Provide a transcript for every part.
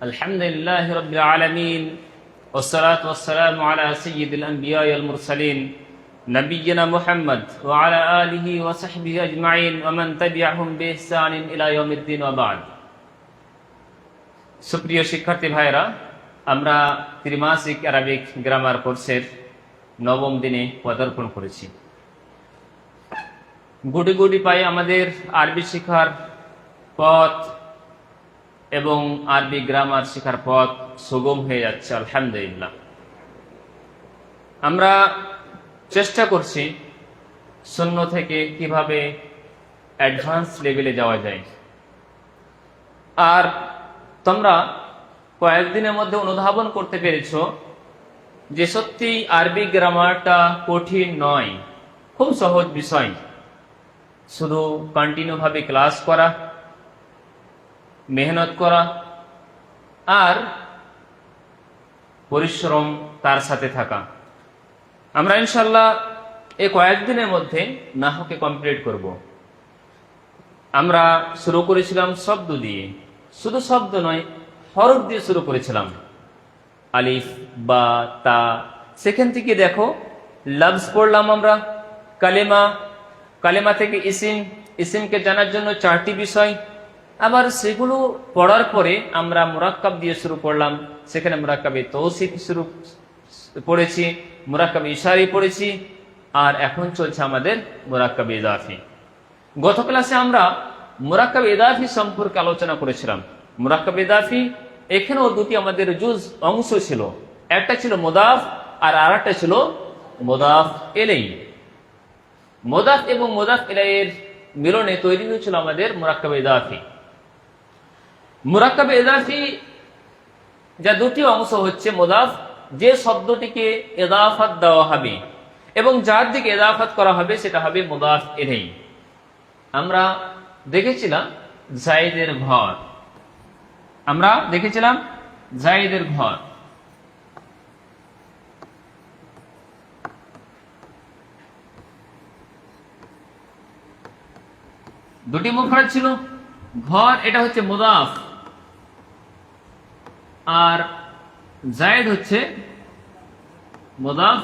الحمد لله رب العالمين والصلاة والسلام على سيد الأنبياء والمرسلين نبينا محمد وعلى آله وصحبه أجمعين ومن تبعهم بإحسان إلى يوم الدين وبعد সুপ্রিয় শিক্ষার্থী ভাইরা, আমরা ত্রিমাসিক আরবিক গ্রামার কোর্সের নবম দিনে পদার্পণ করেছি। গুটি গুটি পায়ে আমাদের আরবি শিক্ষার পথ এবং আরবি গ্রামার শেখার পথ সুগম হয়ে যাচ্ছে, আলহামদুলিল্লাহ। আমরা চেষ্টা করছি শূন্য থেকে কিভাবে অ্যাডভান্স লেভেলে যাওয়া যায়। আর তোমরা কয়েকদিনের মধ্যে অনুধাবন করতে পেরেছো যে সত্যি আরবি গ্রামারটা কঠিন নয়, খুব সহজ বিষয়। শুধু কন্টিনিউ ভাবে ক্লাস করা, মেহনত করা আর পরিশ্রম তার সাথে থাকা। আমরা ইনশাল্লাহ এই কয়েকদিনের মধ্যে নাহকে কমপ্লিট করব। আমরা শুরু করেছিলাম শব্দ দিয়ে, শুধু শব্দ নয়, হরফ দিয়ে শুরু করেছিলাম, আলিফ বা তা। সেখান থেকে দেখো লফজ পড়লাম আমরা, কালেমা, কালেমা থেকে ইসিম, ইসিমকে জানার জন্য 4টি বিষয়। আবার সেগুলো পড়ার পরে আমরা মুরাক্কাব দিয়ে শুরু করলাম, সেখানে মুরাক্কাবে তৌসিফ শুরু পড়েছি, মুরাক্কাবে ইশারি পড়েছি, আর এখন চলছে আমাদের মুরাক্কাবে ইদাফি। গত ক্লাসে আমরা মুরাক্কাবে ইদাফি সম্পর্কে আলোচনা করেছিলাম। মুরাক্কাবে ইদাফি এখানেও দুটি আমাদের জুজ অংশ ছিল, একটা ছিল মুদাফ আর আরেকটা ছিল মুদাফ ইলাইহি। মুদাফ এবং মুদাফ ইলাইহির মিলনে তৈরি হয়েছিল আমাদের মুরাক্কাবে ইদাফি। মুরাক্কাবে ইদাফি যা দুটি অংশ হচ্ছে, মুদাফ যে শব্দটিকে ইদাফাত দেওয়া হবে এবং যার দিকে ইদাফাত করা হবে সেটা হবে মুদাফ ইলাইহি। আমরা দেখেছিলাম জাইদের ঘর, আমরা দেখেছিলাম জাইদের ঘর। দুটি মুফরাদ ছিল, ঘর এটা হচ্ছে মুদাফ আর জায়েদ হচ্ছে মুদাফ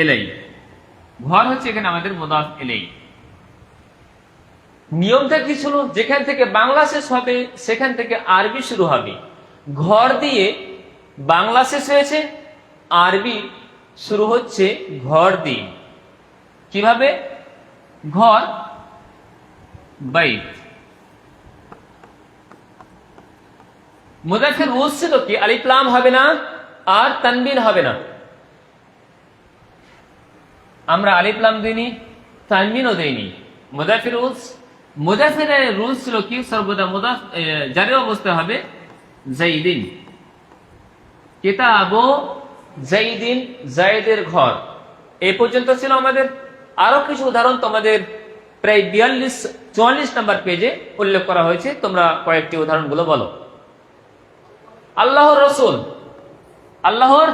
ইলাইহি। ঘর হচ্ছে এখানে আমাদের মুদাফ ইলাইহি। নিয়মটা কি ছিল? যেখান থেকে বাংলা শেষ হবে সেখান থেকে আরবি শুরু হবে। ঘর দিয়ে বাংলা শেষ হয়েছে, আরবি শুরু হচ্ছে ঘর দিয়ে। কিভাবে? ঘর, বাইত। মুদাফের রুজ ছিল কি? আলিফ লাম হবে না আর তানবিন হবে না। আমরা আলিফ লাম দিইনি, তানবিনও দেইনি। মুদাফের রুজ, মুদাফের রুজ ছিল কি? সর্বদা মুদাফ জারি অবস্থায় হবে যাইদিন। কিতাবু যাইদিন, যায়েদের ঘর। এই পর্যন্ত ছিল আমাদের। আরো কিছু উদাহরণ তোমাদের প্রায় 42-44 নম্বর পেজে উল্লেখ করা হয়েছে, তোমরা কয়েকটি উদাহরণগুলো বলো। আল্লাহর রসুল, আল্লাহর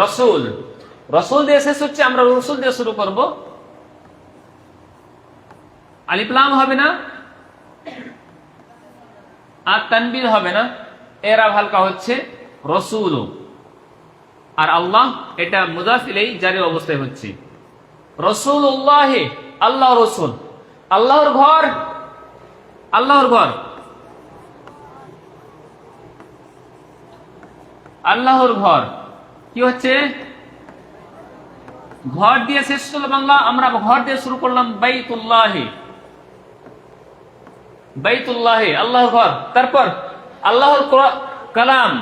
রসুল, রসুল দিয়ে শেষ হচ্ছে, আমরা রসুল দিয়ে শুরু করব। আলিফ লাম হবে না আর তানবিন হবে না, এরা হালকা হচ্ছে রসুল। আর আল্লাহ এটা মুদাফ ইলাইহি জারি অবস্থায় হচ্ছে। রাসূলুল্লাহ, আল্লাহ রসুল। আল্লাহর ঘর, আল্লাহর ঘর, আল্লাহর ঘর কি হচ্ছে? ঘর দিয়ে শেষ হলো বাংলা, আমরা ঘর দিয়ে শুরু করলাম বাইতুল্লাহ, বাইতুল্লাহ, আল্লাহর ঘর। তারপর আল্লাহর কালাম,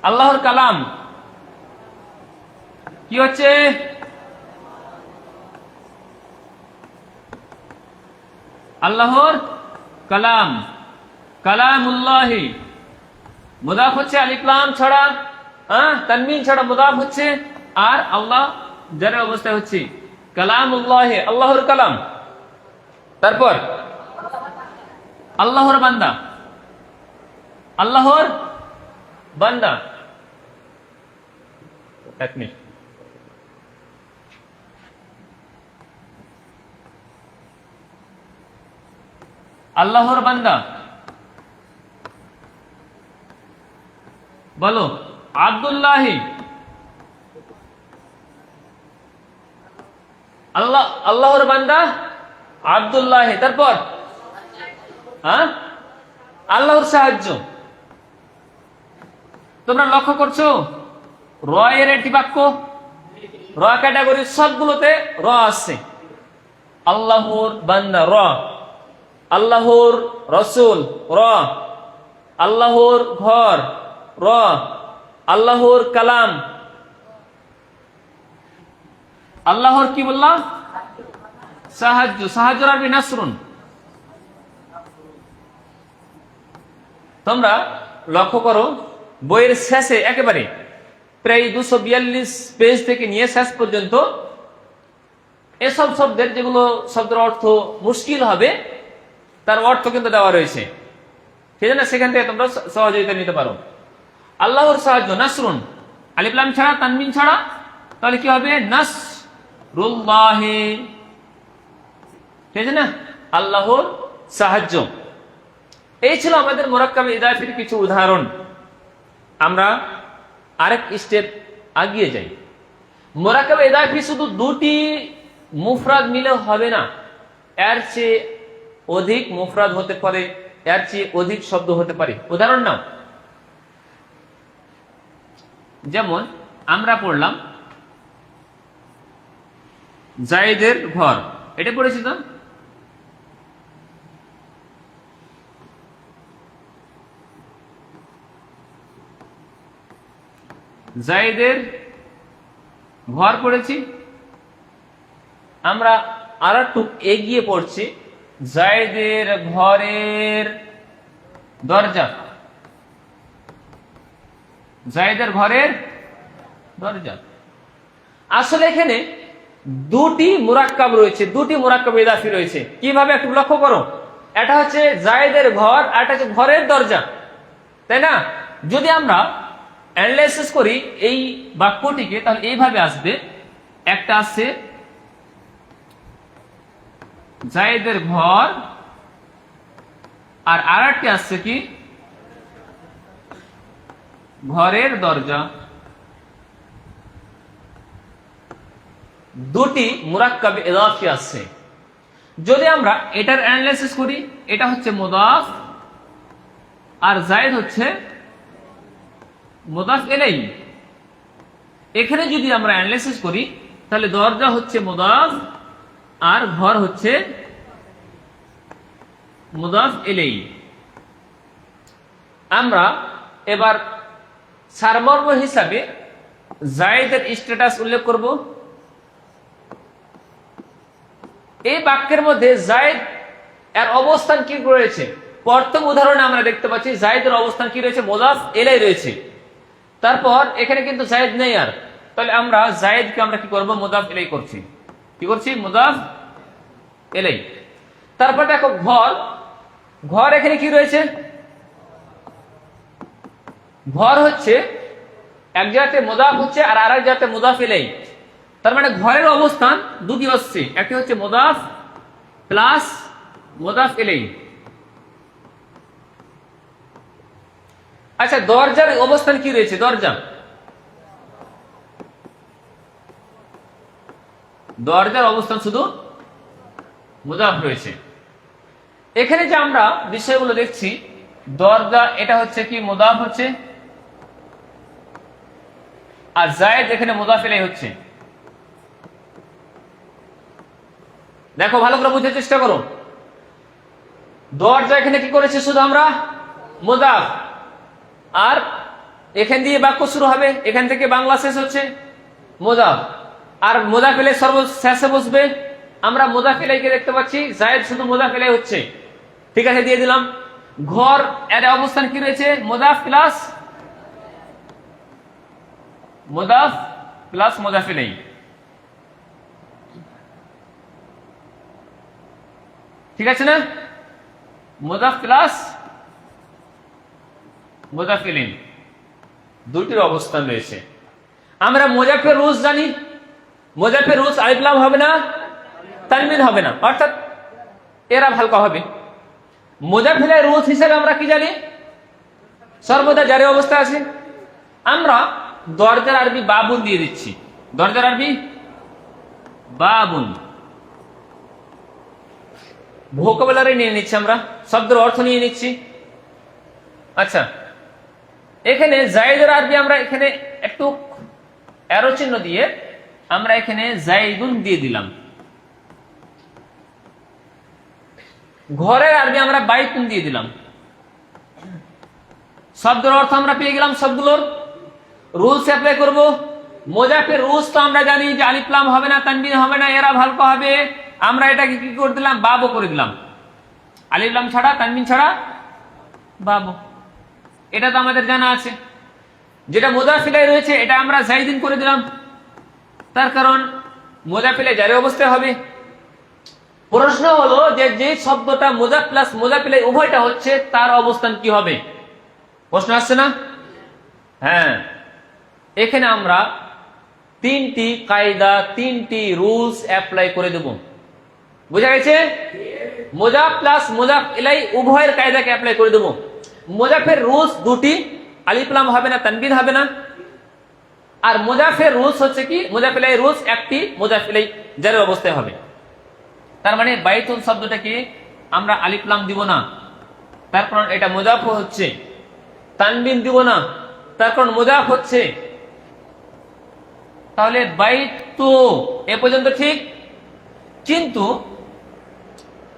আল্লাহর কালাম কি হচ্ছে? আল্লাহর কালাম, কালামুল্লাহ। মুদাফ হচ্ছে আলিফ লাম ছাড়া, তানবিন ছাড়া মুদাফ হচ্ছে, আর আল্লাহ জারি অবস্থায় হচ্ছে কালামুল্লাহ, আল্লাহর কালাম। তারপর আল্লাহর বান্দা, আল্লাহর বান্দা। এক মিনিট। আল্লাহর বান্দা, বলো। আব্দুল্লাহি, আল্লাহ, আল্লাহর বান্দা আব্দুল্লাহি। তারপর হ্যাঁ, আল্লাহর সাহায্য। তোমরা লক্ষ্য করছো র এর একটি বাক্য, র ক্যাটাগরির সবগুলোতে র আছে। আল্লাহর বান্দা র, আল্লাহর রসুল র, আল্লাহর ঘর র, আল্লাহর কালাম, আল্লাহর কি বললাম? সাহায্য। সাহায্য আরবি নাসরুন। তোমরা লক্ষ্য করো বইয়ের শেষে একেবারে প্রায় 242 পেজ থেকে নিয়ে শেষ পর্যন্ত এসব শব্দের, যেগুলো শব্দের অর্থ মুশকিল হবে, তার অর্থ কিন্তু দেওয়া রয়েছে। সেই জন্য সেখান থেকে তোমরা সহযোগিতা নিতে পারো। আল্লাহর সাহায্য নাসরুন, আলিফ লাম ছাড়া, তানবিন ছাড়া, তাহলে কি হবে? নাসরুল্লাহি। ঠিক আছে না? আল্লাহর সাহায্য। এই ছিল আমাদের মুরাক্কাবে ইদাফির কিছু উদাহরণ। আমরা আরেক স্টেপ এগিয়ে যাই। মুরাক্কাবে ইদাফি শুধু দুটি মুফরাদ মিলে হবে না, এর চেয়ে অধিক মুফরাদ হতে পারে, এর চেয়ে অধিক শব্দ হতে পারে। উদাহরণ নাও, যেমন আমরা পড়লাম জায়েদের ঘর, এটা পড়েছি তো। জায়েদের ঘর পড়েছি। আমরা আর একটু এগিয়ে পড়ছি, জায়েদের ঘরের দরজা, জায়েদের ঘরের দরজা। আসলে এখানে দুটি মুরাক্কাব রয়েছে, দুটি মুরাক্কাব ইদাফি রয়েছে। কিভাবে একটু লক্ষ্য করো। এটা হচ্ছে জায়েদের ঘর, আর এটা হচ্ছে ঘরের দরজা, তাই না? যদি আমরা অ্যানালাইসিস করি এই বাক্যটিকে, তাহলে এইভাবে আসবে। একটা আছে জায়েদের ঘর, আর আরেকটি আছে কি? ঘরের দরজা। দুটি মুরাক্কাব ইদাফি আছে। যদি আমরা এটার অ্যানালাইসিস করি, এটা হচ্ছে মুদাফ আর জায়েদ হচ্ছে মুদাফ ইলাইহি। এখানে যদি আমরা অ্যানালাইসিস করি, তাহলে দরজা হচ্ছে মুদাফ আর ঘর হচ্ছে মুদাফ ইলাইহি। আমরা এবার সারমর্ম হিসাবে জায়েদের স্ট্যাটাস উল্লেখ করব। এই বাক্যের মধ্যে জায়েদ এর অবস্থান কি রয়েছে? প্রথম উদাহরণে আমরা দেখতে পাচ্ছি জায়েদের অবস্থান কি রয়েছে? মুদাফ ইলাইহি রয়েছে। তারপর এখানে কিন্তু জায়েদ নেই আর, তাহলে আমরা জায়েদকে আমরা কি করব? মুদাফ ইলাইহি করছি। কি করছি? মুদাফ ইলাইহি। তারপর দেখো ঘর, ঘর এখানে কি রয়েছে? ঘর হচ্ছে এক জায়গাতে মুদাফ হচ্ছে আর আরেক জায়গাতে মুদাফ ইলাইহি। তার মানে ঘরের অবস্থান দুটি হচ্ছে, একটি হচ্ছে মুদাফ প্লাস মুদাফ ইলাইহি। আচ্ছা, দরজার অবস্থান কি রয়েছে? দরজা, দরজার অবস্থান শুধু মুদাফ রয়েছে। এখানে যে আমরা বিষয়গুলো দেখছি, দরজা এটা হচ্ছে কি? মুদাফ হচ্ছে, আর জায়েদ এখানে মুদাফ ইলাইহি হচ্ছে। দেখো, ভালো করে বুঝতে চেষ্টা করো। দরজা এখানে কি করেছে? শুধু আমরা মুদাফ, আর এখান দিয়ে বাক্য শুরু হবে, এখান থেকে বাংলা শেষ হচ্ছে মুদাফ, আর মুদাফ ইলাইহি সর্বশেষে বসবে। আমরা মুদাফ ইলাইহিকে দেখতে পাচ্ছি, জায়েদ শুধু মুদাফ ইলাইহি হচ্ছে। ঠিক আছে, দিয়ে দিলাম। ঘর এর অবস্থান কি রয়েছে? মুদাফ প্লাস মুদাফ প্লাস মুদাফ ইলাইহি। ঠিক আছে না? মুদাফ প্লাস মুদাফ ইলাইহি, দুটির অবস্থান রয়েছে। আমরা মোজাফের রুজ জানি, মোজাফের রুজ আলিফ লাম হবে না, তানবিন হবে না, অর্থাৎ এরা হালকা হবে। মোজাফেলের রুজ হিসেবে আমরা কি জানি? সর্বদা জারি অবস্থা আছে। আমরা দরজার আরবি বাবুন দিয়ে দিচ্ছি, দরজার আরবি বাবুন, ভোকাবুলারি নিয়ে নিচ্ছি, আমরা শব্দের অর্থ নিয়ে নিচ্ছি। আচ্ছা, এখানে জায়েদের আরবি আমরা এখানে একটু অ্যারো চিহ্ন দিয়ে আমরা এখানে জাইদুন দিয়ে দিলাম। ঘরের আরবি আমরা বাইতুন দিয়ে দিলাম। শব্দের অর্থ আমরা পেয়ে গেলাম, সবগুলোর রুলস অ্যাপ্লাই করব। মোজাফের রুলস তো আমরা জানি যে আলিফ লাম হবে না, তানবিন হবে না, এরা হালকা হবে। আমরা এটাকে কি করে দিলাম? বাবু করে দিলাম, আলিফ লাম ছাড়া, তানবিন ছাড়া বাবু। এটা তো আমাদের জানা আছে। যেটা মোজাফিলায় রয়েছে এটা আমরা জাইদিন করে দিলাম, তার কারণ মোজাফিলায় জারি অবস্থায় হবে। প্রশ্ন হলো যে যে শব্দটা মোজাফ প্লাস মোজাফিলায় উভয়টা হচ্ছে তার অবস্থান কি হবে? প্রশ্ন আসছে না? হ্যাঁ, এখানে আমরা তিনটি কায়দা, তিনটি রুলস অ্যাপ্লাই করে দেব। বুঝা গেছে? মোজাফ প্লাস মোজাফ ইলাই উভয়ের কায়দাকে অ্যাপ্লাই করে দেব। মোজাফের রুলস দুটি, আলিফ লাম হবে না, তানবিন হবে না। আর মোজাফের রুলস হচ্ছে কি? মোজাফ ইলাই রুলস একটি, মোজাফ ইলাই জারি অবস্থায় হবে। তার মানে বাইতুন শব্দটাকে আমরা আলিফ লাম দিব না, তার কারণ এটা মোজাফ হচ্ছে। তানবিন দিব না, তার কারণ মোজাফ হচ্ছে। তাহলে বাইতু এ পর্যন্ত ঠিক, কিন্তু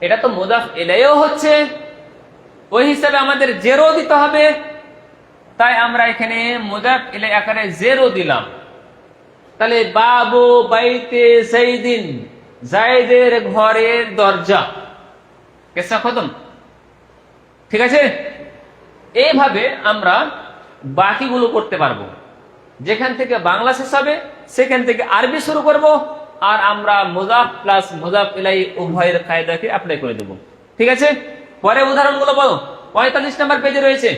এটা তো মোজাফ ইলাইও হচ্ছে, ওই হিসাবে আমাদের জেরো দিতে হবে। তাই আমরা এখানে মোজাফ ইলাই আকারে জেরো দিলাম। তাহলে বাবু বাইতে জাইদিন, জায়েদের ঘরের দরজা। কেসা খতম? ঠিক আছে? এইভাবে আমরা বাকিগুলো করতে পারবো। যেখান থেকে বাংলা শেষ হবে সেখান থেকে আরবি শুরু করব, আর আমরা মুজাফ প্লাস মুজাফ ইলাই উভয়ের কায়দাকে অ্যাপ্লাই করে দেব। ঠিক আছে? পরে উদাহরণগুলো বলো। 45 নম্বর পেজে রয়েছে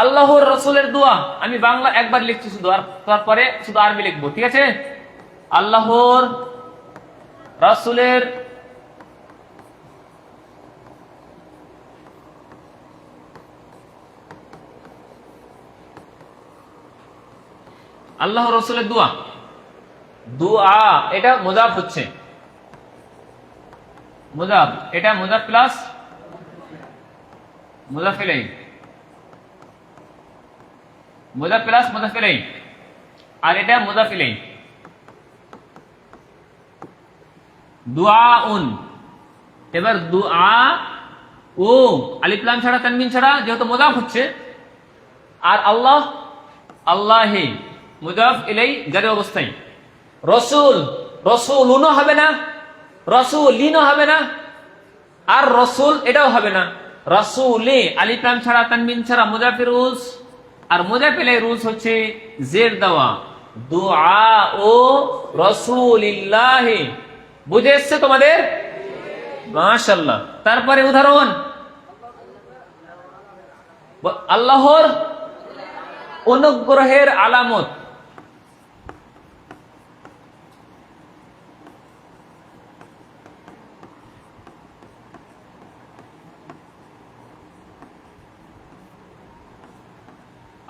আল্লাহর রাসূলের দোয়া। আমি বাংলা একবার লিখছি শুধু, আর তারপরে শুধু আরবি লিখবো। ঠিক আছে? আল্লাহর রাসূলের আল্লাহ রসুলের দোয়া। দোয়া এটা মুজাফ হচ্ছে, মুজাফ, এটা মুজাফ প্লাস মুজাফ ইলাইহি, মুজাফ প্লাস মুজাফ ইলাইহি, আর এটা মুজাফ ইলাইহি। দুআউন, এবার দুআ ও আলিফ লাম ছাড়া, তানবিন ছাড়া, যেহেতু মুজাফ হচ্ছে। আর আল্লাহ, আল্লাহি, মুজাফ ইলাই জারি অবস্থায়। রসুল, রসুলুনও হবে না, রসুলিনও হবে না, আর রসুল এটাও হবে না। রসুলে আলিফ লাম ছাড়া, তানবিন ছাড়া, মুজাফের রুলস। আর মুজাফ ইলাই রুলস হচ্ছে জের দেওয়া। দুআ ও রাসূলিল্লাহি। বুঝে এসছে তোমাদের? মাশাআল্লাহ। তারপরে উদাহরণ, আল্লাহর অনুগ্রহের আলামত।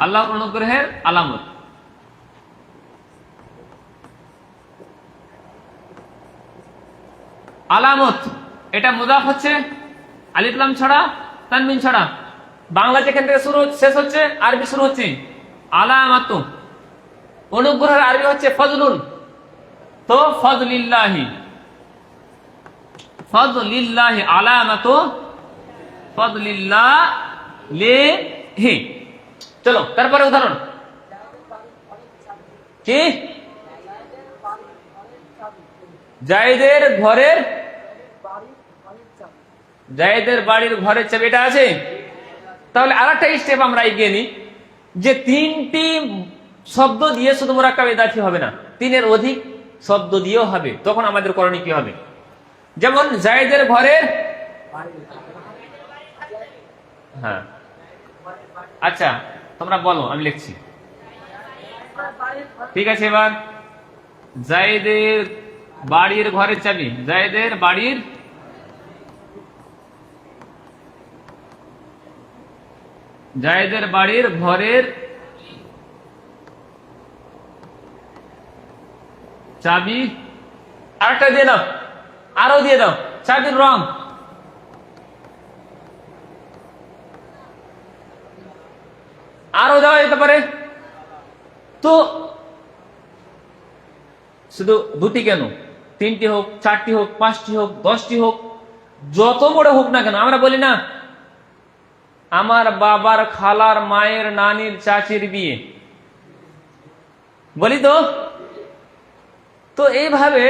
আল্লাহর অনুগ্রহের আলামত। আলামত এটা মুজাফ হচ্ছে, আলিফ লাম ছাড়া, তানবিন ছাড়া। বাংলা যেখান থেকে শুরু শেষ হচ্ছে, আরবি শুরু হচ্ছে আলামাতু। অনুগ্রহের আরবি হচ্ছে ফজলুন, তো ফজলিল্লাহি, ফজলিল্লাহি আলামাতু ফজলিল্লাহি। চলো তারপরে উদাহরণ কি? জায়েদের ঘরের, জায়েদের বাড়ির ঘরের চাবি, এটা আছে। তাহলে আরেকটা স্টেপ আমরা এগিয়ে নিই, যে তিনটি শব্দ দিয়ে শুধু মুরাক্কাব ইদাফি হবে না, তিনের অধিক শব্দ দিয়েও হবে। তখন আমাদের করণীয় কি হবে? যেমন জায়েদের ঘরের, হ্যাঁ আচ্ছা তোমরা বলো, আমি লিখছি। ঠিক আছে, এবার জায়েদের বাড়ির ঘরের চাবি, জায়েদের বাড়ির ঘরের চাবি। আরেকটা দিয়ে দাও, আরো দিয়ে দাও, চাবির রং। আরো দেওয়া যেতে পারে। তো শুধু দুটি কেন, 3টি হোক, 4টি হোক, 5টি হোক, 10টি হোক, যত বড় হোক না কেন। আমরা বলি না আমার বাবার খালার মায়ের নানির চাচির বিয়ে, বলি তো। তো এইভাবে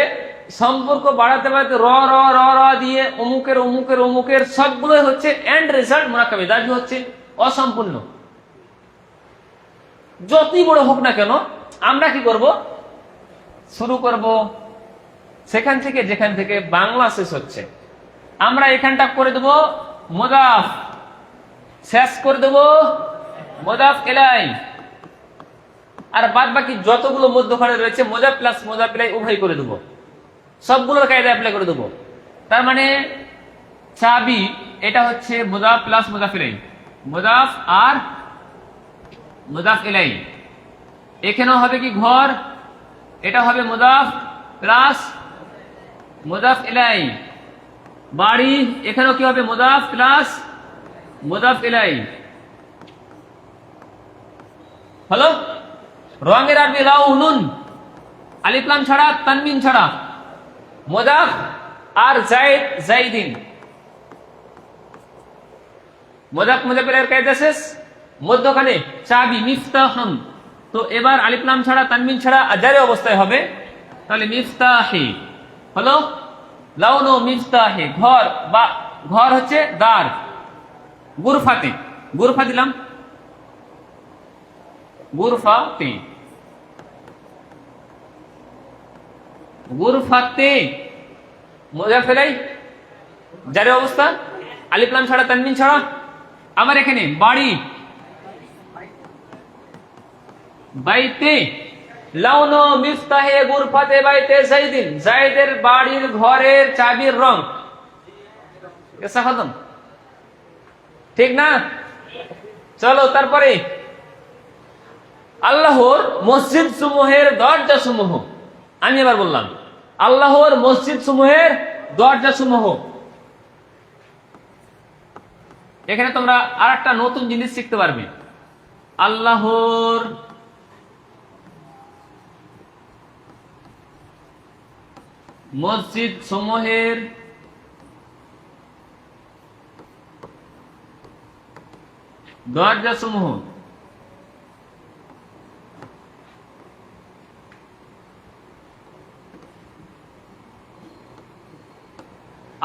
সম্পর্ক বাড়াতে বাড়াতে র র র র দিয়ে অমুকের অমুকের অমুকের সবগুলো হচ্ছে এন্ড রেজাল্ট মুরাক্কাবে, দাবি হচ্ছে অসম্পূর্ণ। যতই বড় হোক না কেন, আমরা কি করব, শুরু করব সেখান থেকে যেখান থেকে বাংলা শেষ হচ্ছে। আমরা এখানটা করে দেব মুদাফ, শেষ করে দেব মুদাফ ইলাই, আর বাদ বাকি যতগুলো মধ্যখানে রয়েছে মুদাফ প্লাস মুদাফ ইলাই উভয় করে দেব, সবগুলোর কায়দা অ্যাপ্লাই করে দেব। তার মানে চাবি এটা হচ্ছে মুদাফ প্লাস মুদাফ ইলাই, মুদাফ আর মুদাফ ইলাই। এখানেও হবে কি ঘর, এটা হবে মুদাফ প্লাস মুদাফ ইলাই। বাড়ি, এখানেও কি হবে, মুদাফ প্লাস মুদাফ ইলাই। হলো। রঙের আরবি লাউনুন, আলিফ লাম ছাড়া, তানবিন ছাড়া, মুদাফ আর জায়েদ জাইদিন, মুদাফ মুদাফ ইলাইয়ের কায়দা শেষ। মধ্যখানে চাবি মিফতাহুন, তো এবার আলিফ লাম ছাড়া, তানবিন ছাড়া জারি অবস্থায় হবে, তাহলে মিফতাহি হলো। লাউনু মিফতাহি, ঘর বা ঘর হচ্ছে দার। গুরফাতে, গুরফা দিলাম, গুরফাতে, গুরফাতে মুদাফ ইলাই জারি অবস্থা, আলিফ লাম ছাড়া, তানবিন ছাড়া। আমার এখানে বাড়ি, বাইতে, লাউনু মিফতাহে গুরফাতে বাইতে জাইদিন, জাইদের বাড়ির ঘরের চাবির রং কেসা খতম, ঠিক না? চলো তারপরে আল্লাহর মসজিদ সমূহের দরজা সমূহ। আমি এবার বললাম আল্লাহর মসজিদ সমূহের দরজা সমূহ। এখানে তোমরা আর একটা নতুন জিনিস শিখতে পারবে। আল্লাহর মসজিদ সমূহের দরজা সমূহ।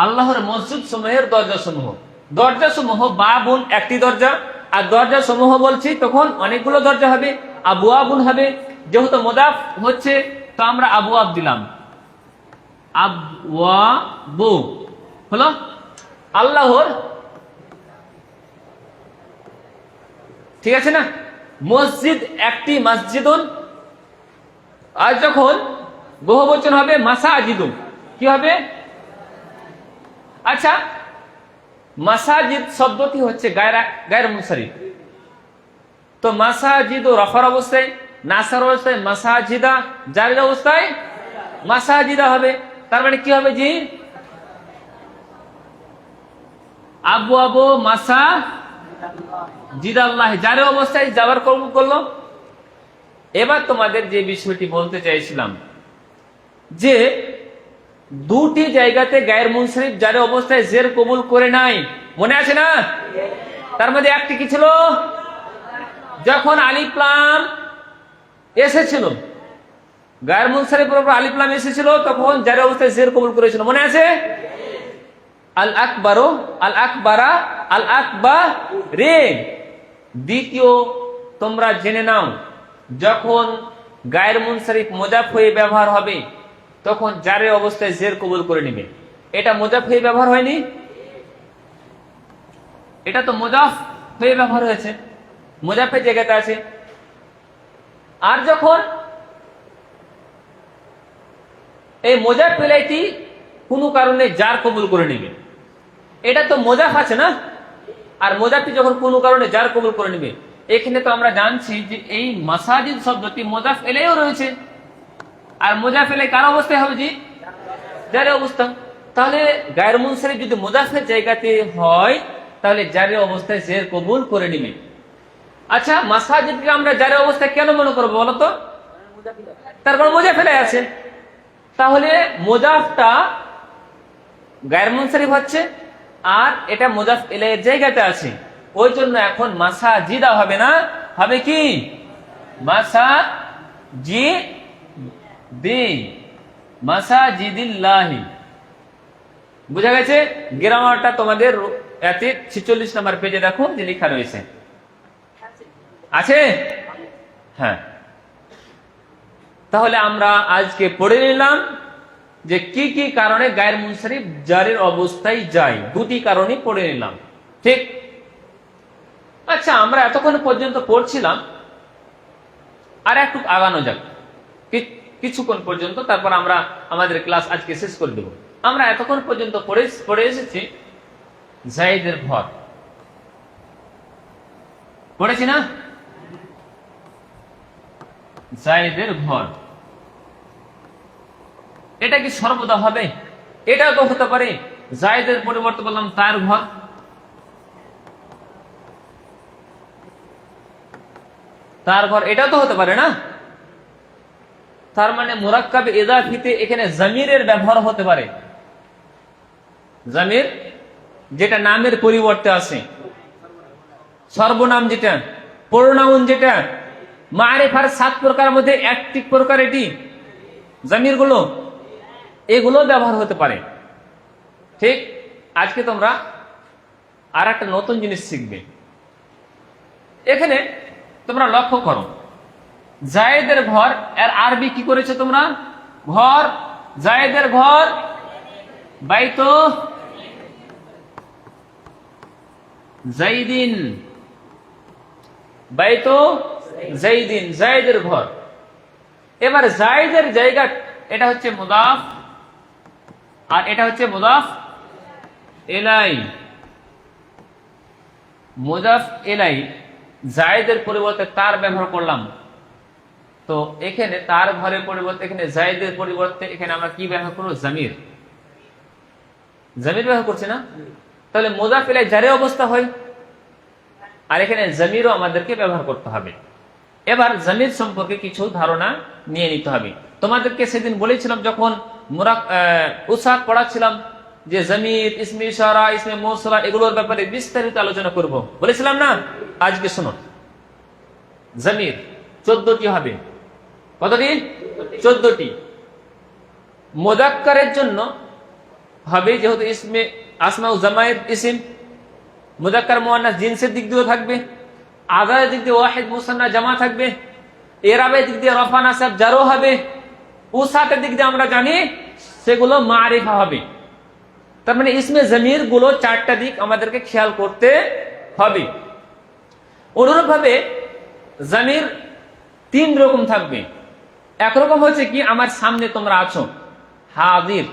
আল্লাহর মসজিদ সমূহের দরজা সমূহ। দরজা সমূহ বাবুন একটি দরজা, আর দরজা সমূহ বলছি তখন অনেকগুলো দরজা হবে, আবওয়াবুন হবে। যেহেতু মুদাফ হচ্ছে তো আমরা আবওয়াব দিলাম, আবওয়াবু হলো। আল্লাহর, ঠিক আছে না, মসজিদ একটি, মসজিদুন। আর যখন বহুবচন হবে মাসাজিদুন, কি হবে? আচ্ছা, মাসাজিদ শব্দটি হচ্ছে গায়র মুনসারিফ, তো মাসাজিদ রফার অবস্থায়, নাসার অবস্থায় মাসাজিদা, জারির অবস্থায় মাসাজিদা হবে। তার মানে কি হবে জি? আবু আবু মাসা জিদাল্লাহ, জারির অবস্থায় যাবার কর্ম করলো। এবার তোমাদের যে বিষয়টি বলতে চাইছিলাম যে দুটি জায়গাতে গায়ের মুনসারিফ জারি অবস্থায় জের কবুল করে নাই, মনে আছে না? তার মধ্যে একটি কি ছিল? যখন আলিফ লাম এসেছিল, গায়ের মুনসারিফের উপর আলিফ লাম এসেছিল, তখন জারি অবস্থায় জের কবুল করেছিল, মনে আছে? আল আকবারু, আল আকবারা, আল আকবারে। দ্বিতীয় তোমরা জেনে নাও, যখন গায়ের মুনসারিফ মুজাফ হয়ে ব্যবহার হবে তখন জারে অবস্থায় জের কবুল করে নেবে। এটা মুজাফ হয়ে ব্যবহার হয়নি, এটা তো মুজাফ হয়ে ব্যবহার হয়েছে, মুজাফের জায়গাতে আছে। আর যখন এই মোজাফ ইলাইহি কোনো কারণে জার কবুল করে নেবে, এটা তো মোজাফ আছে না, আর মোজাফি যখন কোনো কারণে জার কবুল করে নেবে, এখানে তো আমরা জানছি যে এই মাসাজিদ শব্দটি মোজাফ ইলাইহিও রয়েছে, আর মোজাফ ইলাইহি কার অবস্থায় হবে? জি, জারের অবস্থা। তাহলে গায়র মুনসারিফ যদি মোজাফের জায়গাতে হয় তাহলে জারের অবস্থায় জের কবুল করে নিবে। আচ্ছা, মাসাজিদকে আমরা জারের অবস্থায় কেন মনে করবো বলতো? তার কারণ মোজাফ ইলাইহি আছে। তাহলে মোজাফটা গায়র মুনসারিফ হচ্ছে আর এটা মোজাফ ইলাইহির জায়গাতে আছে, ওই জন্য এখন মাসাজিদা হবে না, হবে কি? মাসাজিদিন, মাসাজিদিল্লাহি। বুঝা গেছে? গ্রামারটা তোমাদের 46 নম্বর পেজে দেখো যে লেখা রয়েছে, আছে? হ্যাঁ। তাহলে আমরা আজকে পড়ে নিলাম যে কি কি কারণে গায়র মুনসারিফ জারের অবস্থায় যায়, দুটি কারণই পড়ে নিলাম, ঠিক? আচ্ছা, আমরা এতক্ষণ পর্যন্ত পড়ছিলাম, আর একটু আগানো যাক কিছুক্ষণ পর্যন্ত, তারপর আমরা আমাদের ক্লাস আজকে শেষ করে দেব। আমরা এতক্ষণ পর্যন্ত পড়ে এসেছি জায়েদের ভর, পড়েছি না? জায়েদের ভর এটা কি সর্বদা হবে? এটাও তো হতে পারে জায়েদের পরিবর্তে বললাম তার ভর, তার ভর, এটাও তো হতে পারে না? তার মানে মুরাক্কাব ইজাফিতে এখানে জমিরের ব্যবহার হতে পারে, জমির যেটা নামের পরিবর্তে আছে, সর্বনাম যেটা, প্রোনাউন যেটা, মারিফার 7 প্রকার মধ্যে একটি প্রকার এটি জমির গুলো, এগুলো ব্যবহার হতে পারে, ঠিক? আজকে তোমরা আর একটা নতুন জিনিস শিখবে। এখানে তোমরা লক্ষ্য করো, জায়েদের ঘর এর আরবি কি করেছে তোমরা? ঘর, জায়েদের ঘর, বাইতো জাইদিন, বাইতো জাইদিন, জায়েদের ঘর। এবার জায়েদের জায়গা এটা হচ্ছে মুদাফ আর এটা হচ্ছে মুদাফ ইলাইহি, মুদাফ ইলাইহি। জায়েদের পরিবর্তে তার ব্যবহার করলাম, তো এখানে তার ঘরের পরিবর্তে এখানে জায়েদের পরিবর্তে এখানে আমরা কি ব্যবহার করবো? জমির, জমির ব্যবহার করছি না? তাহলে মুদাফ ইলাইহি জারে অবস্থা হয়, আর এখানে জমিরও আমাদেরকে ব্যবহার করতে হবে। এবার জমির সম্পর্কে কিছু ধারণা নিয়ে নিতে হবে। তোমাদেরকে সেদিন বলেছিলাম যখন উসাক পড়াচ্ছিলাম যে জমির, ইসমে ইশারা, ইসমে মৌসুলা এগুলোর ব্যাপারে বিস্তারিত আলোচনা করব, বলেছিলাম না? আজকে শোনো, জমির 14টি হবে। কতটি? 14টি। মুযাক্কারের জন্য হবে, যেহেতু ইসমে আসমা ও জামায়ের ইসিম, মুযাক্কার মুআন্নাস জিনসের দিক দিয়েও থাকবে, আদায়ের দিক দিয়ে ওয়াহিদ মুসান্না জামা থাকবে, ইরাবের দিক দিয়ে রফা নাসব জারও হবে, উসাকের দিক দিয়ে আমরা জানি সেগুলো মারিফা হবে। তার মানে ইসমে জমির গুলো 4টা দিক আমাদেরকে খেয়াল করতে হবে। অনুরূপ ভাবে জমির 3 রকম থাকবে। একরকম হচ্ছে কি, আমার সামনে তোমরা আছো, হাজির।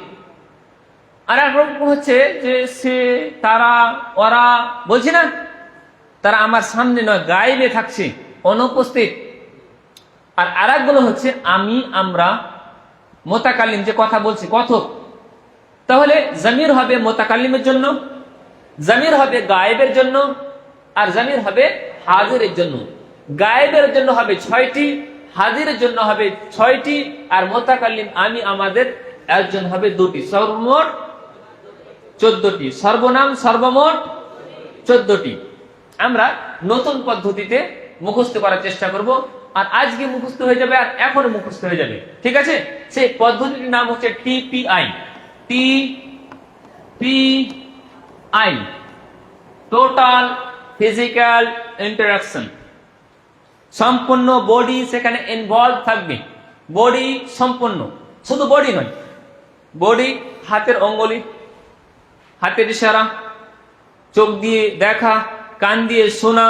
আর একরকম হচ্ছে যে সে, তারা, ওরা, বলছি না, তারা আমার সামনে নয়, গায়েবে থাকছে, অনুপস্থিত। আর আরেকগুলো হচ্ছে আমি, আমরা, মুতাকাল্লিম, যে কথা বলছি, কথক। তাহলে জমির হবে মুতাকাল্লিমের জন্য, জমির হবে গায়েবের জন্য, আর জমির হবে হাজিরের জন্য। গায়েবের জন্য হবে 6টি, হাজিরের জন্য হবে 6টি, আর মুতাকাল্লিম আমি, আমাদের একজন হবে 2টি, সর্বমোট 14টি। সর্বনাম সর্বমোট 14টি। আমরা নতুন পদ্ধতিতে মুখস্থ করার চেষ্টা করব, আর আজকে মুখস্থ হয়ে যাবে, আর এখন মুখস্থ হয়ে যাবে, ঠিক আছে? সেই পদ্ধতির নাম হচ্ছে TPI, TPI, total physical interaction. সম্পূর্ণ বডি সেখানে ইনভলভ থাকবে, বডি সম্পূর্ণ, শুধু বডি নয়, বডি, হাতের অঙ্গুলি, হাতের ইশারা, চোখ দিয়ে দেখা, কান দিয়ে শোনা,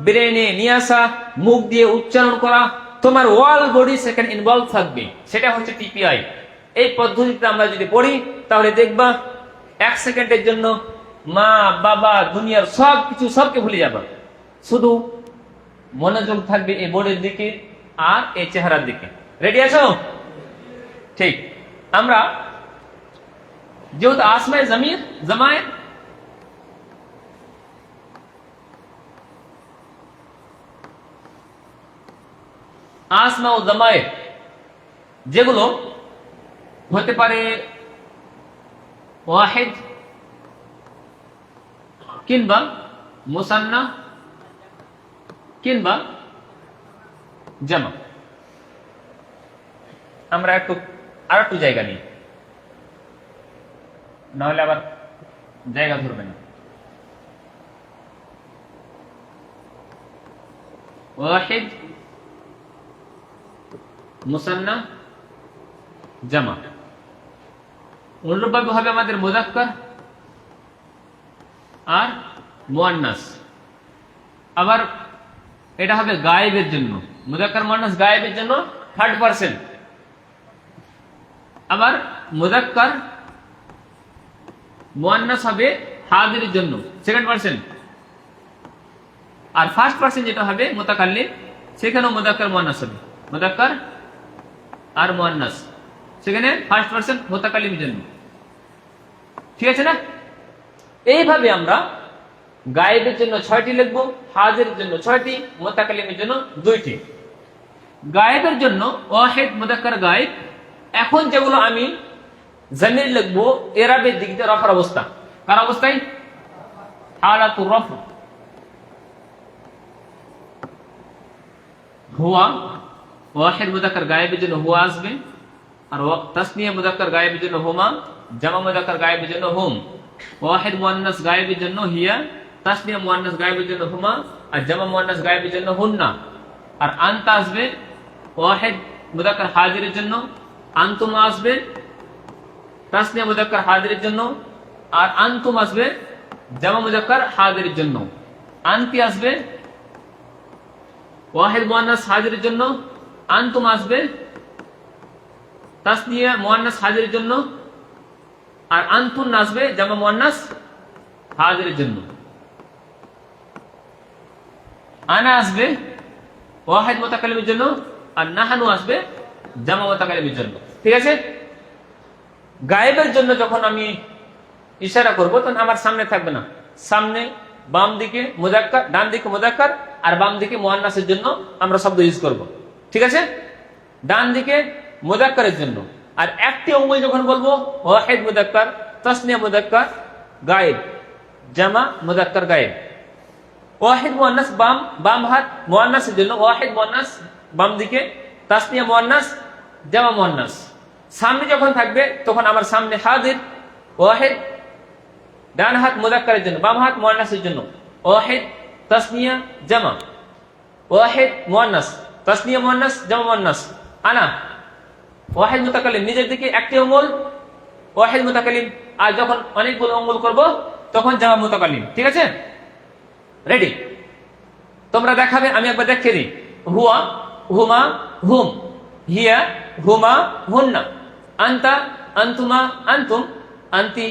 ব্রেনে নিয়ে আসা, মুখ দিয়ে উচ্চারণ করা, তোমার ওয়াল বডি সেকেন্ড ইনভলভ থাকবে, সেটা হচ্ছে টিপিআই। এই পদ্ধতিতে আমরা যদি পড়ি তাহলে দেখবা 1 সেকেন্ডের জন্য মা বাবা দুনিয়ার সব কিছু সবকে ভুলে যাবা, শুধু মনোযোগ থাকবে এই বোর্ডের দিকে আর এই চেহারার দিকে। রেডি আছো? ঠিক। আমরা যেহেতু আসমায়ে জামির জামায়ের আসমা ও জামায়ের যেগুলো হতে পারে ওয়াহিদ কিংবা মুসান্না কিংবা জামা, আমরা আর একটু জায়গা নিই, নাহলে আবার জায়গা ধরবে না। ওয়াহিদ, মুসান্না, জামা। অনুরূপভাবে হবে আমাদের মুযাক্কার আর মুয়ান্নাস। আবার এটা হবে গায়েবের জন্য, মুযাক্কার মুয়ান্নাস গায়েবের জন্য 3rd%। আবার মুযাক্কার মুয়ান্নাস হবে হাজিরের জন্য 2nd%। আর 1st% যেটা হবে মুতাকাল্লিম, সেখানেও মুযাক্কার মুয়ান্নাস হবে, মুযাক্কার আর মুয়ান্নাস, সেখানে 1st% মুতাকাল্লিমের জন্য। ঠিক আছে না? এইভাবে আমরা গায়েবের জন্য 6টি লিখব, হাজিরের জন্য 6টি, মুতাকাল্লিমের জন্য 2টি। গায়েবের জন্য ওয়াহিদ, মুযাক্কার, গায়েব। এখন যেগুলো আমি জামির লিখব ইরাবের দিক দিয়ে রফার অবস্থা, কার অবস্থায়? হালাতুর রফ। হুয়া, ওয়াহিদ মুযাক্কার গায়েবের জন্য হুয়া আসবে, আর তাসনিয়া মুযাক্কার গায়েবের জন্য হুমা, জামা মুযাক্কার গায়েবের জন্য হুম। ওয়াহিদ মুয়ান্নাস গায়েবের জন্য হিয়া, তাসনিয়া মুয়ান্নাস গায়েবের জন্য হুমা, আর জামা মুয়ান্নাস গায়েবের জন্য হুন্না। আর আনতা আসবে ওয়াহিদ মুযাক্কার হাজিরের জন্য, আনতুম আসবে তাসনিয়া মুযাক্কার হাজিরের জন্য, আর আনতুম আসবে জামা মুযাক্কার হাজিরের জন্য। আনতি আসবে ওয়াহিদ মুয়ান্নাস হাজিরের জন্য, আনতুম আসবে তাসনিয়া মুয়ান্নাস হাজিরের জন্য, আর আনতুন আসবে জামা মুয়ান্নাস হাজিরের জন্য। আনা আসবে ওয়াহিদ মুতাকাল্লিমের জন্য, আর নাহানু আসবে জামা মুতাকাল্লিমের জন্য। ঠিক আছে? গায়েবের জন্য যখন আমি ইশারা করব তখন আমার সামনে থাকবে না, সামনে বাম দিকে মুযাক্কার, ডান দিকে মুযাক্কার, আর বাম দিকে মুয়ান্নাসের জন্য আমরা শব্দ ইউজ করব। ঠিক আছে? ডান দিকে মুযাক্কারের জন্য, আর একটি অঙ্গুল যখন বলবো ওয়াহিদ মুযাক্কার, তাসনিয়া মুযাক্কার, গায়েব, জামা মুযাক্কার গায়েব। ওয়াহিদ মুয়ান্নাস বাম হাত মুয়ান্নাসের জন্য, ওয়াহিদ মুয়ান্নাস বাম দিকে, তাসনিয়া মুয়ান্নাস, জামা মুয়ান্নাস। সামনে যখন থাকবে তখন আমার সামনে হাজির ওয়াহিদ, ডান হাত মুযাক্কারের জন্য, বাম হাত মুয়ান্নাসের জন্য, ওয়াহিদ, তাসনিয়া, জামা, ওয়াহিদ মুয়ান্নাস, তাসনিয়া মুয়ান্নাস, জামা মুয়ান্নাস। আনা ওয়াহিদ মুতাকাল্লিম, নিজের দিকে একটি অঙ্গুল ওয়াহিদ মুতাকাল্লিম, আর যখন অনেকগুলো অঙ্গুল করব তখন জামা মুতাকাল্লিম। ঠিক আছে? রেডি? তোমরা দেখাবে, আমি একবার দেখিয়ে দিই। হুয়া, হুমা, হুম। হিয়া, হুমা, হুন্না। আনতা, আনতুমা, আনতুম। আনতি,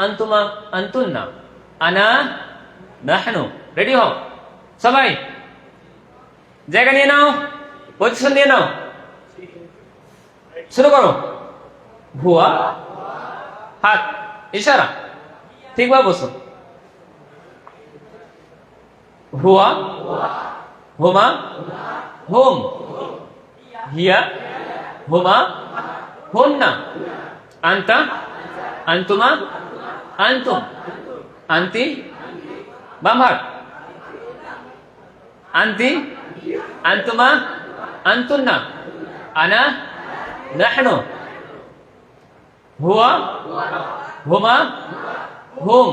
আনতুমা, আনতুন্না। আনা, নাহনু। রেডি হও সবাই, জায়গা নিয়ে নাও, পজিশন নিয়ে নাও, শুরু করো। হুয়া, হাত, ইশারা, ঠিকভাবে বসো। হুয়া, হুমা, হুম। হিয়া, হুমা, হুন্না। আনতা, আনতুমা, আনতুম। আনতি, বাম হাত। আনতি, আনতুমা, আনতুন্না। আনা, নাহনু। হুয়া, হুমা, হুম।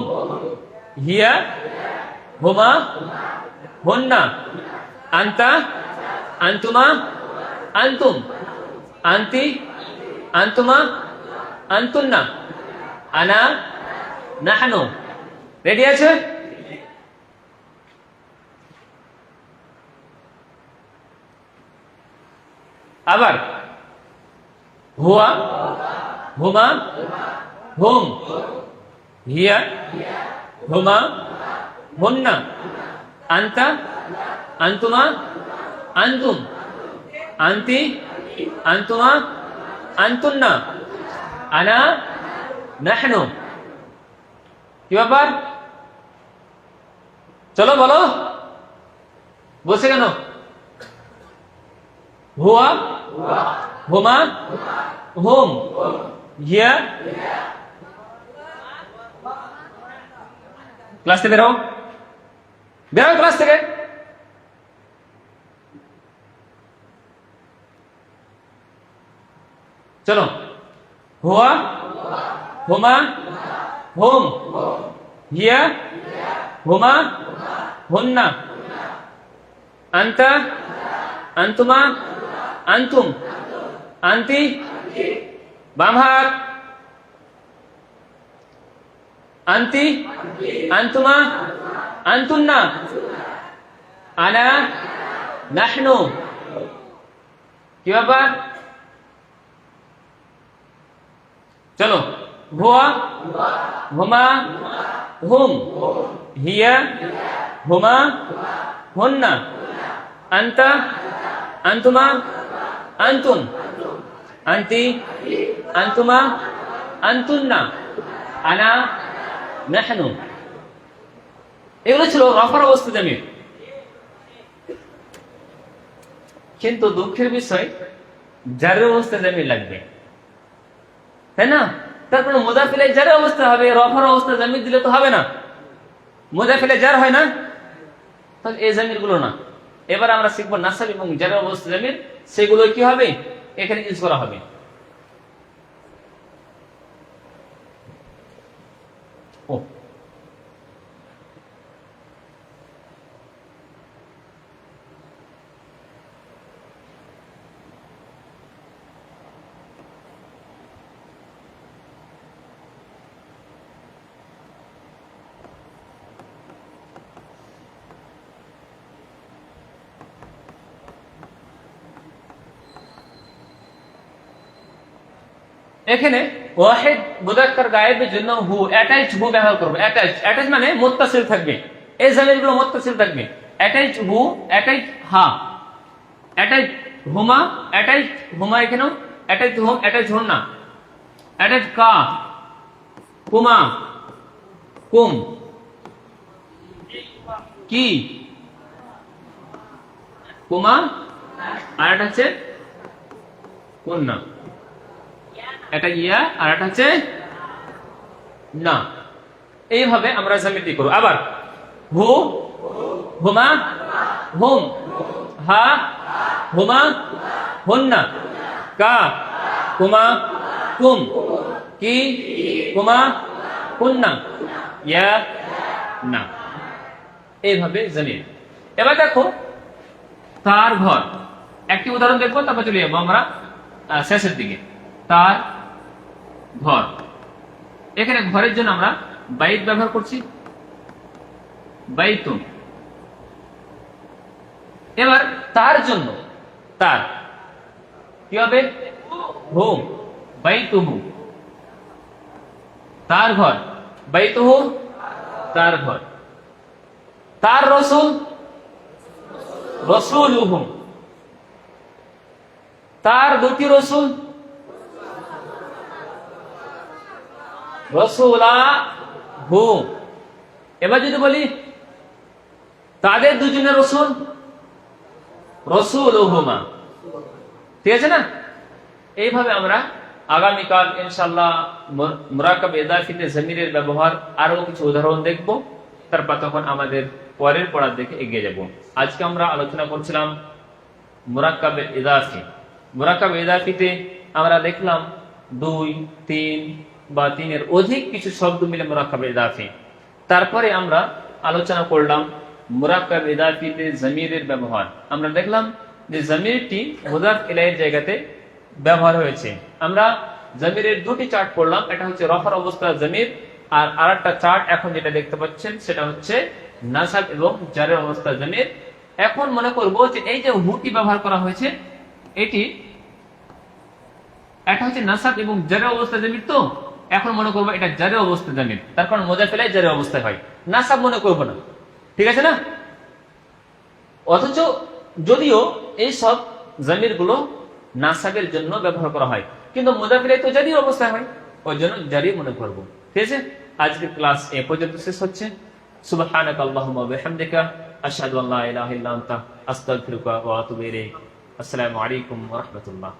হিয়া, হুমা, হুন্না। আনতা, আনতুমা, আনতুম। আনতি, আনতুমা, আনতুন্না। আনা, নাহনু। রেডি আছে? আবার হুয়া, হুমা, হুম, হিয়া, হুমা, হুন্না, আনতা, আনতুমা, আনতুম, আনতি, আনতুমা, আনতুন্না, আনা, নাহনু। কি ব্যাপার? চলো বলো, বলছে কেন? হুয়া, হুমা, হুম, হিয়া। ক্লাস থেকে বেরো, বেরো ক্লাস থেকে। চলো, হুয়া, হুমা, হুম, হিয়া, হুমা, হুন্না, আনতা, আনতুমা, আনতুম, আনতি, বাম হাত, আনতি, আনতুমা, আনতুন্না, আনা, নাহনু। কি ব্যাপার? চলো, হুয়া, হুমা, হুম, হিয়া, হুমা, হুন্না, আনতা, আনতুমা, আনতুম, আনতি, আনতুমা, আনতুন্না, আনা, নাহনু। এগুলো ছিল রফার অবস্থা জামির। কিন্তু দুঃখের বিষয় জারের অবস্থা জামির লাগবে, তাই না? তারপরে মুদাফিলে জারের অবস্থা হবে, রফার অবস্থা জামির দিলে তো হবে না। মুদাফিলে জার হয় না, তাহলে এই জামির গুলো না। এবার আমরা শিখবো নাসাব এবং জারের অবস্থা জামির, সেগুলো কি হবে এখানে ইউজ করা হবে। ও এখানে ওয়াহিদ মুযাক্কার গায়েবের জন্য হু, অ্যাটাচড হু ব্যবহার করব। অ্যাটাচ মানে মুত্তাসিল থাকবে, এই জামিরগুলো মুত্তাসিল থাকবে। অ্যাটাচড হু, অ্যাটাচড হা, অ্যাটাচড হুমা, অ্যাটাচড হুমা, এখানেও অ্যাটাচড হুম, অ্যাটাচড হুন্না, অ্যাটাচড কা, কুমা, কুম, কি, কুমা, আর একটা হচ্ছে কুন্না, এটা ইয়া আর এটা হচ্ছে না। এইভাবে আমরা জামিতি করব। আবার হু, হুমা, হুম, হা, হুমা, হুন্না, কা, কুমা, কুম, কি, কুমা, কুন্না, ইয়া, না। এইভাবে জামির। এবার দেখো তার ঘর, একটি উদাহরণ দেখবো, তারপর চলে যাবো আমরা শেষের দিকে। তার ঘর, এখানে ঘরের জন্য আমরা বাইত ব্যবহার করছি, বাইতুন। এবার তার জন্য তার কি হবে? হুম, বাইতুহু, তার ঘর, বাইতুহু, তার ঘর। তার রসুল, রসুলুহুম, তার দুটি রসুল, রসুলাহু। এবার যদি বলি তাদের দুজনের রসুল, রসুলুহুমা। ঠিক আছে না? এইভাবে আমরা আগামীকাল ইনশাআল্লাহ মুরাকাব ইদাফিতে জামিরের ব্যবহার আরো কিছু উদাহরণ দেখব, তারপর তখন আমাদের পরের পড়ার দিকে এগিয়ে যাব। আজকে আমরা আলোচনা করছিলাম মুরাকাব ইদাফি। মুরাকাব ইদাফিতে আমরা দেখলাম 2, 3 বা 3-এর অধিক কিছু শব্দ মিলে মুরাকাব ইদাফি। তারপরে আমরা আলোচনা করলাম মুরাকাব ইদাফিতে জামিরের ব্যবহার। আমরা দেখলাম যে জামিরটি মুদাফ ইলাইহির জায়গাতে ব্যবহার হয়েছে। আমরা জামিরের দুটি চার্ট পড়লাম, এটা হচ্ছে রফার অবস্থা জামির, আর আরেকটা চার্ট এখন যেটা দেখতে পাচ্ছেন সেটা হচ্ছে নাসাব এবং জারের অবস্থা জামির। এখন মনে করব যে এই যে হুটি ব্যবহার করা হয়েছে, এটি এটা হচ্ছে নাসাব এবং জারে অবস্থা জামির, তো এখন মনে করবো এটা জারে অবস্থা জামির, তার কারণ মুজাফিলাই জারে অবস্থায় হয়, নাসাব মনে করবো না। ঠিক আছে না? অথচ যদিও এই সব জামির গুলো নাসাবের জন্য ব্যবহার করা হয়, কিন্তু মুজাফিলাই তো জারি অবস্থায় হয়, ওই জন্য জারি মনে করবো। ঠিক আছে, আজকের ক্লাস এ পর্যন্ত শেষ হচ্ছে। সুবহানাকা আল্লাহুম্মা ওয়া বিহামদিকা আশহাদু আল্লা ইলাহা ইল্লা আনতা আস্তাগফিরুকা ওয়া আতুবু ইলাইক। আসসালামু আলাইকুম ওয়া রাহমাতুল্লাহ।